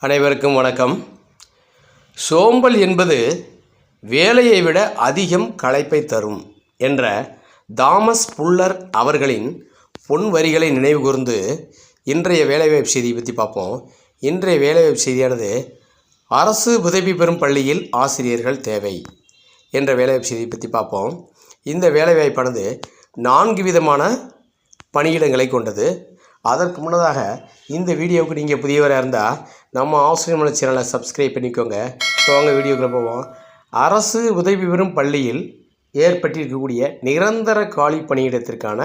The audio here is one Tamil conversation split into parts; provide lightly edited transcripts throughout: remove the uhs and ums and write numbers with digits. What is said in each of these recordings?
அனைவருக்கும் வணக்கம். சோம்பல் என்பது வேலையை விட அதிகம் களைப்பை தரும் என்ற தாமஸ் புல்லர் அவர்களின் பொன் வரிகளை நினைவு கூர்ந்து இன்றைய வேலைவாய்ப்பு செய்தியை பற்றி பார்ப்போம். இன்றைய வேலைவாய்ப்பு செய்தியானது அரசு உதவி பெறும் பள்ளியில் ஆசிரியர்கள் தேவை என்ற வேலைவாய்ப்பு செய்தியை பற்றி பார்ப்போம். இந்த வேலைவாய்ப்பானது 4 விதமான பணியிடங்களை கொண்டது. அதற்கு முன்னதாக இந்த வீடியோவுக்கு நீங்கள் புதியவராக இருந்தால் நம்ம ஆசிரியர் மலை சேனலை சப்ஸ்கிரைப் பண்ணிக்கோங்க. இப்போ வாங்க வீடியோக்குள்ளே போவோம். அரசு உதவி பெறும் பள்ளியில் ஏற்பட்டிருக்கக்கூடிய நிரந்தர காலி பணியிடத்திற்கான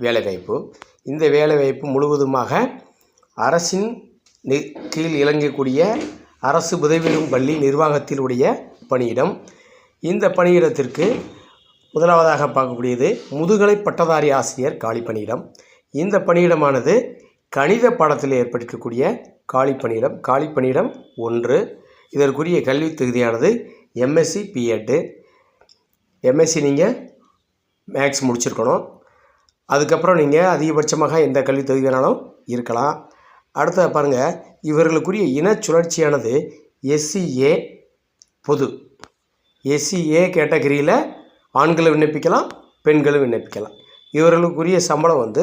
வேலைவாய்ப்பு. இந்த வேலைவாய்ப்பு முழுவதுமாக அரசின் கீழ் இயங்கக்கூடிய அரசு உதவி பெறும் பள்ளி நிர்வாகத்தில் உடைய பணியிடம். இந்த பணியிடத்திற்கு முதலாவதாக பார்க்கக்கூடியது முதுகலை பட்டதாரி ஆசிரியர் காலி பணியிடம். இந்த பணியிடமானது கணித பாடத்தில் ஏற்பட்டிருக்கக்கூடிய காலி பணியிடம் 1. இதற்குரிய கல்வி தகுதியானது எம்எஸ்சி பிஎட். எம்எஸ்சி நீங்கள் மேக்ஸ் முடிச்சிருக்கணும். அதுக்கப்புறம் நீங்கள் அதிகபட்சமாக எந்த கல்வி தகுதி வேணாலும் இருக்கலாம். அடுத்தது பாருங்கள், இவர்களுக்குரிய இன சுழற்சியானது எஸ்சிஏ பொது. எஸ்சிஏ கேட்டகரியில் ஆண்களும் விண்ணப்பிக்கலாம், பெண்களும் விண்ணப்பிக்கலாம். இவர்களுக்குரிய சம்பளம்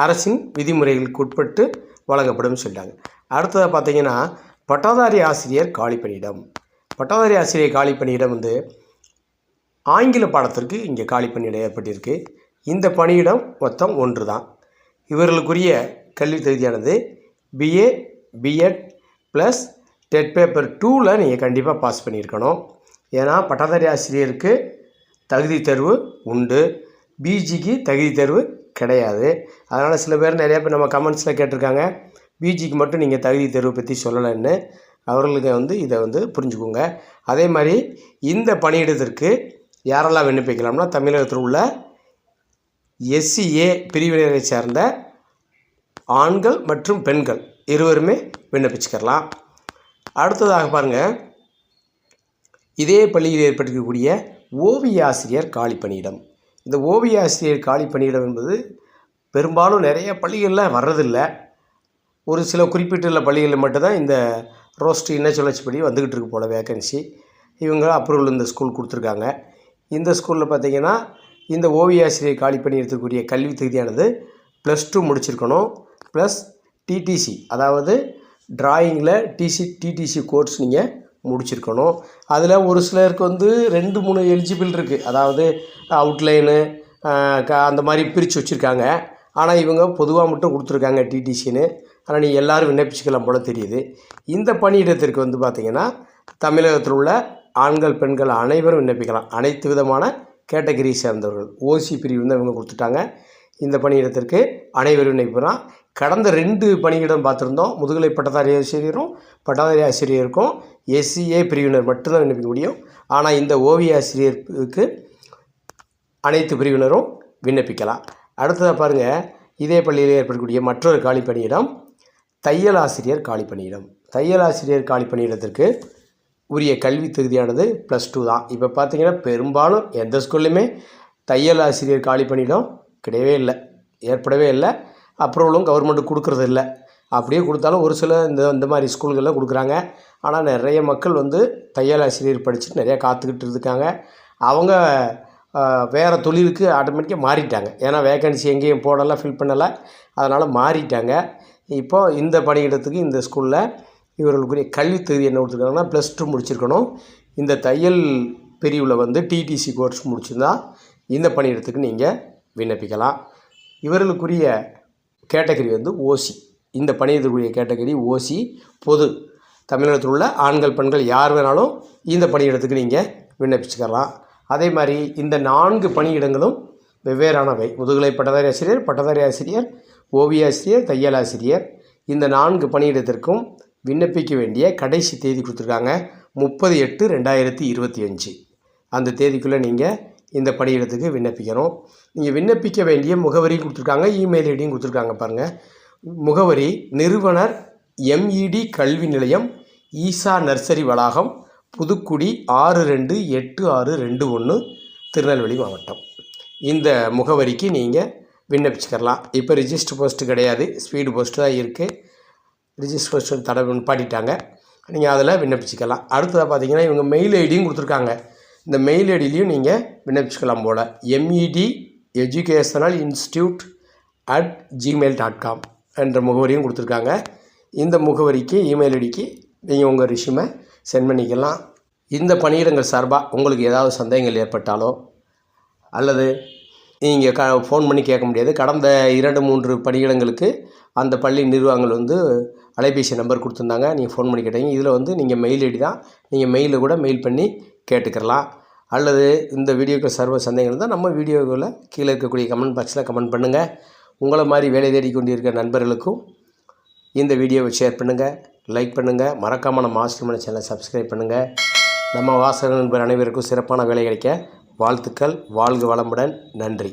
அரசின் விதிமுறைகளுக்கு உட்பட்டு வழங்கப்படும் சொல்லிட்டாங்க. அடுத்ததாக பார்த்தீங்கன்னா பட்டதாரி ஆசிரியர் காலி பணியிடம். பட்டதாரி ஆசிரியர் காலி பணியிடம் ஆங்கில பாடத்திற்கு இங்கே காலி பணியிடம் ஏற்பட்டிருக்கு. இந்த பணியிடம் மொத்தம் 1 தான். இவர்களுக்குரிய கல்வி தகுதியானது BA BEd plus TET paper 2ல் நீங்கள் கண்டிப்பாக பாஸ் பண்ணியிருக்கணும். ஏன்னா பட்டதாரி ஆசிரியருக்கு தகுதி தேர்வு உண்டு, பிஜிக்கு தகுதி தேர்வு கிடையாது. அதனால் சில பேர் நிறைய பேர் நம்ம கமெண்ட்ஸில் கேட்டிருக்காங்க, பிஜிக்கு மட்டும் நீங்கள் தகுதி தேர்வு பற்றி சொல்லலைன்னு. அவர்களுக்கு இதை புரிஞ்சுக்கோங்க. அதே மாதிரி இந்த பணியிடத்திற்கு யாரெல்லாம் விண்ணப்பிக்கலாம்னா தமிழகத்தில் உள்ள எஸ்சிஏ பிரிவினரை சேர்ந்த ஆண்கள் மற்றும் பெண்கள் இருவருமே விண்ணப்பிச்சுக்கலாம். அடுத்ததாக பாருங்கள், இதே பள்ளியில் ஏற்பட்டிருக்கக்கூடிய ஓவிய ஆசிரியர் காலி பணியிடம். இந்த ஓவிய ஆசிரியர் காலி பணியிடம் என்பது பெரும்பாலும் நிறைய பள்ளிகளில் வர்றதில்லை. ஒரு சில குறிப்பிட்டுள்ள பள்ளிகளில் மட்டும்தான் இந்த ரோஸ்ட் இன சுழற்சிப்படி வந்துக்கிட்டு இருக்கு போல் வேக்கன்சி. இவங்க அப்ரூவல் இந்த ஸ்கூல் கொடுத்துருக்காங்க. இந்த ஸ்கூலில் பார்த்திங்கன்னா இந்த ஓவிய ஆசிரியர் காலி பணியிடத்துக்குரிய கல்வி தகுதியானது +2 முடிச்சிருக்கணும். ப்ளஸ் டிடிசி, அதாவது டிராயிங்கில் டிடிசி கோர்ஸ் நீங்கள் முடிச்சிருக்கணும். அதில் ஒரு சிலருக்கு 2-3 எலிஜிபிள் இருக்குது. அதாவது அவுட்லைனு அந்த மாதிரி பிரித்து வச்சுருக்காங்க. ஆனால் இவங்க பொதுவாக மட்டும் கொடுத்துருக்காங்க டிடிசின்னு. ஆனால் நீங்கள் எல்லோரும் விண்ணப்பிச்சுக்கலாம் போல் தெரியுது. இந்த பணியிடத்திற்கு பார்த்திங்கன்னா தமிழகத்தில் உள்ள ஆண்கள் பெண்கள் அனைவரும் விண்ணப்பிக்கலாம். அனைத்து விதமான கேட்டகரி சேர்ந்தவர்கள் ஓசி பிரிவு இவங்க கொடுத்துட்டாங்க. இந்த பணியிடத்திற்கு அனைவரும் விண்ணப்பிக்கலாம். கடந்த 2 பணியிடம் பார்த்துருந்தோம். முதுகலை பட்டதாரி ஆசிரியரும் பட்டதாரி ஆசிரியருக்கும் எஸ்சிஏ பிரிவினர் மட்டும்தான் விண்ணப்பிக்க முடியும். ஆனால் இந்த ஓவிய ஆசிரியருக்கு அனைத்து பிரிவினரும் விண்ணப்பிக்கலாம். அடுத்ததாக பாருங்கள், இதே பள்ளியில் ஏற்படக்கூடிய மற்றொரு காலி பணியிடம் தையல் ஆசிரியர் காலி பணியிடம். தையல் ஆசிரியர் காலி பணியிடத்திற்கு உரிய கல்வி தகுதியானது +2 தான். இப்போ பார்த்திங்கன்னா பெரும்பாலும் எந்த ஸ்கூல்லையுமே தையல் ஆசிரியர் காலி பணியிடம் ஏற்படவே இல்லை. அப்ரூவலும் கவர்மெண்ட்டு கொடுக்குறது இல்லை. அப்படியே கொடுத்தாலும் ஒரு சில இந்த மாதிரி ஸ்கூல்களில் கொடுக்குறாங்க. ஆனால் நிறைய மக்கள் தையல் ஆசிரியர் படிச்சுட்டு நிறையா காத்துக்கிட்டு இருக்காங்க. அவங்க வேறு தொழிலுக்கு ஆட்டோமேட்டிக்காக மாறிட்டாங்க. ஏன்னா வேக்கன்சி எங்கேயும் போடலை, ஃபில் பண்ணலை, அதனால் மாறிட்டாங்க. இப்போது இந்த பணியிடத்துக்கு இந்த ஸ்கூலில் இவர்களுக்குரிய கல்வி தகுதி என்ன கொடுத்துருக்காங்கன்னா +2 முடிச்சிருக்கணும். இந்த தையல் பிரிவில் டிடிசி கோர்ஸ் முடிச்சிருந்தா இந்த பணியிடத்துக்கு நீங்கள் விண்ணப்பிக்கலாம். இவர்களுக்குரிய கேட்டகரி ஓசி. இந்த பணியிடத்துக்குரிய கேட்டகரி ஓசி பொது. தமிழகத்தில் உள்ள ஆண்கள் பெண்கள் யார் வேணாலும் இந்த பணியிடத்துக்கு நீங்கள் விண்ணப்பிச்சுக்கலாம். அதே மாதிரி இந்த 4 பணியிடங்களும் வெவ்வேறானவை. முதுகலை பட்டதாரி ஆசிரியர், ஓவிய ஆசிரியர், தையல் ஆசிரியர். இந்த 4 பணியிடத்திற்கும் விண்ணப்பிக்க வேண்டிய கடைசி தேதி கொடுத்துருக்காங்க 30/8/2025. அந்த தேதிக்குள்ளே நீங்கள் இந்த பணியிடத்துக்கு விண்ணப்பிக்கணும். நீங்கள் விண்ணப்பிக்க வேண்டிய முகவரி கொடுத்துருக்காங்க, இமெயில் ஐடியும் கொடுத்துருக்காங்க. பாருங்கள், முகவரி நிறுவனர் MED கல்வி நிலையம், ஈசா நர்சரி வளாகம், புதுக்குடி 628621, திருநெல்வேலி மாவட்டம். இந்த முகவரிக்கு நீங்கள் விண்ணப்பிச்சுக்கலாம். இப்போ ரிஜிஸ்டர் போஸ்ட்டு கிடையாது, ஸ்பீடு போஸ்ட்டு தான் இருக்குது. ரிஜிஸ்ட்ரேஷன் தடவை நிப்பாட்டிட்டாங்க. நீங்கள் அதில் விண்ணப்பிச்சுக்கலாம். அடுத்ததாக பார்த்தீங்கன்னா இவங்க மெயில் ஐடியும் கொடுத்துருக்காங்க. இந்த மெயில் ஐடியிலையும் நீங்கள் விண்ணப்பிச்சுக்கலாம் போல். MED educational institute@gmail.com என்ற முகவரியும் கொடுத்துருக்காங்க. இந்த முகவரிக்கு இமெயில் ஐடிக்கு நீங்கள் உங்கள் ரெஸ்யூமை சென்ட் பண்ணிக்கலாம். இந்த பணியிடங்கள் சார்பாக உங்களுக்கு ஏதாவது சந்தேகங்கள் ஏற்பட்டாலோ அல்லது நீங்கள் ஃபோன் பண்ணி கேட்க முடியாது. கடந்த 2-3 பணியிடங்களுக்கு அந்த பள்ளி நிர்வாகங்கள் வந்து அலைபேசி நம்பர் கொடுத்துருந்தாங்க. நீங்கள் ஃபோன் பண்ணி கேட்டீங்க. இதில் நீங்கள் மெயில் ஐடி தான், நீங்கள் மெயிலில் கூட மெயில் பண்ணி கேட்டுக்கலாம். அல்லது இந்த வீடியோக்கு சர்வ சந்தேகங்கள் இருந்தால் நம்ம வீடியோவில் கீழே இருக்கக்கூடிய கமெண்ட் பாக்ஸில் கமெண்ட் பண்ணுங்கள். உங்களை மாதிரி வேலை தேடிக்கொண்டிருக்கிற நண்பர்களுக்கும் இந்த வீடியோவை ஷேர் பண்ணுங்கள், லைக் பண்ணுங்கள். மறக்காமல் நம்ம ஆசிரியமான சேனலை சப்ஸ்கிரைப் பண்ணுங்கள். நம்ம வாசகர் நண்பர் அனைவருக்கும் சிறப்பான வேலை கிடைக்க வாழ்த்துக்கள். வாழ்க வளமுடன். நன்றி.